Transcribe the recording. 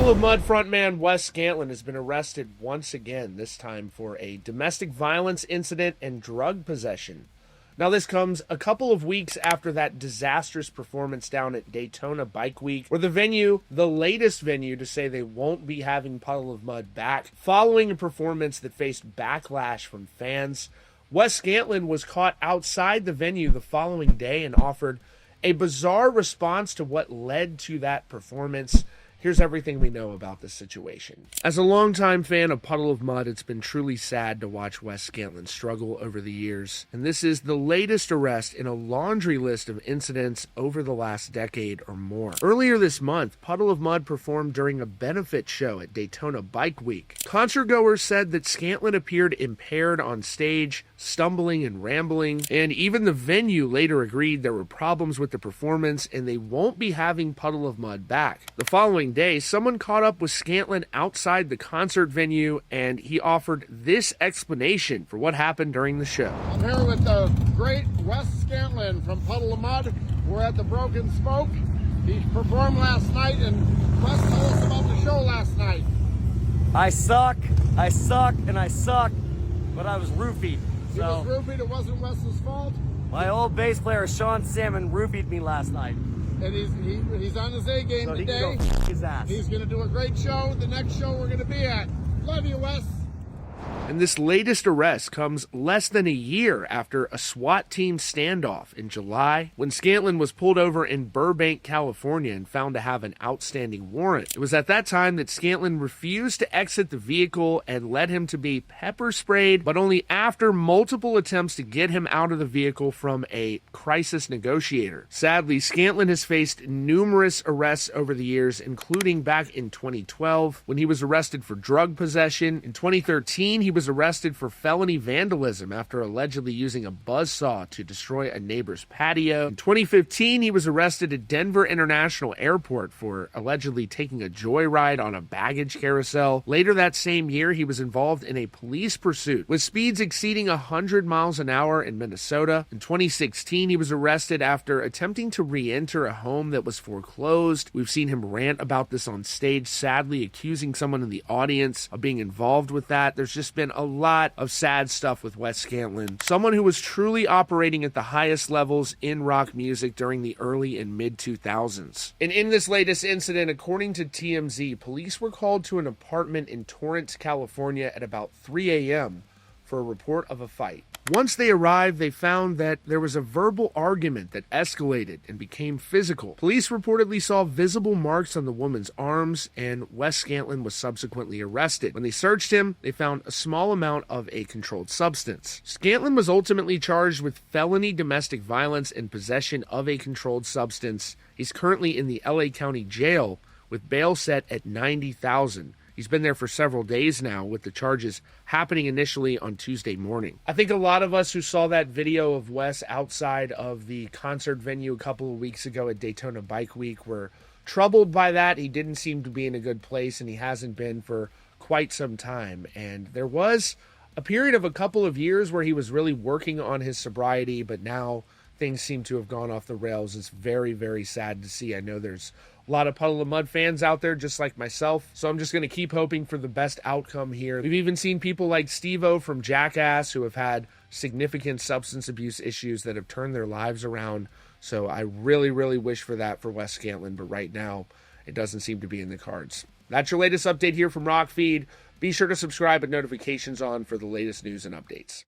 Puddle of Mudd frontman Wes Scantlin has been arrested once again, this time for a domestic violence incident and drug possession. Now, this comes a couple of weeks after that disastrous performance down at Daytona Bike Week, where the venue, the latest venue to say they won't be having Puddle of Mudd back, following a performance that faced backlash from fans. Wes Scantlin was caught outside the venue the following day and offered a bizarre response to what led to that performance. Here's everything we know about this situation. As a longtime fan of Puddle of Mudd, it's been truly sad to watch Wes Scantlin struggle over the years. And this is the latest arrest in a laundry list of incidents over the last decade or more. Earlier this month, Puddle of Mudd performed during a benefit show at Daytona Bike Week. Concertgoers said that Scantlin appeared impaired on stage, stumbling and rambling, and even the venue later agreed there were problems with the performance and they won't be having Puddle of Mudd back. The following day, someone caught up with Scantlin outside the concert venue, and he offered this explanation for what happened during the show. I'm here with the great Wes Scantlin from Puddle of Mudd. We're at the Broken Spoke. He performed last night, and Wes, tell us about the show last night. I suck, and I suck, but I was roofied. He was roofied, it wasn't Wes's fault. My old bass player, Sean Salmon, roofied me last night. And he's on his A game so today. He can go f his ass. He's going to do a great show. The next show we're going to be at. Love you, Wes. And this latest arrest comes less than a year after a SWAT team standoff in July when Scantlin was pulled over in Burbank, California and found to have an outstanding warrant. It was at that time that Scantlin refused to exit the vehicle and led him to be pepper sprayed, but only after multiple attempts to get him out of the vehicle from a crisis negotiator. Sadly, Scantlin has faced numerous arrests over the years, including back in 2012 when he was arrested for drug possession. In 2013, he was arrested for felony vandalism after allegedly using a buzzsaw to destroy a neighbor's patio. In 2015, he was arrested at Denver International Airport for allegedly taking a joyride on a baggage carousel. Later that same year, he was involved in a police pursuit with speeds exceeding 100 miles an hour in Minnesota. In 2016, he was arrested after attempting to re-enter a home that was foreclosed. We've seen him rant about this on stage, sadly accusing someone in the audience of being involved with that. There's just been a lot of sad stuff with Wes Scantlin, someone who was truly operating at the highest levels in rock music during the early and mid 2000s. And in this latest incident, according to TMZ, police were called to an apartment in Torrance, California at about 3 a.m. for a report of a fight. Once they arrived, they found that there was a verbal argument that escalated and became physical. Police reportedly saw visible marks on the woman's arms, and Wes Scantlin was subsequently arrested. When they searched him, they found a small amount of a controlled substance. Scantlin was ultimately charged with felony domestic violence and possession of a controlled substance. He's currently in the LA County Jail with bail set at $90,000. He's been there for several days now, with the charges happening initially on Tuesday morning. I think a lot of us who saw that video of Wes outside of the concert venue a couple of weeks ago at Daytona Bike Week were troubled by that. He didn't seem to be in a good place, and he hasn't been for quite some time. And there was a period of a couple of years where he was really working on his sobriety, but now things seem to have gone off the rails. It's very, very sad to see. I know there's a lot of Puddle of Mudd fans out there just like myself, so I'm just going to keep hoping for the best outcome here. We've even seen people like Steve-O from Jackass who have had significant substance abuse issues that have turned their lives around, so I really, really wish for that for Wes Scantlin, but right now it doesn't seem to be in the cards. That's your latest update here from Rock Feed. Be sure to subscribe with notifications on for the latest news and updates.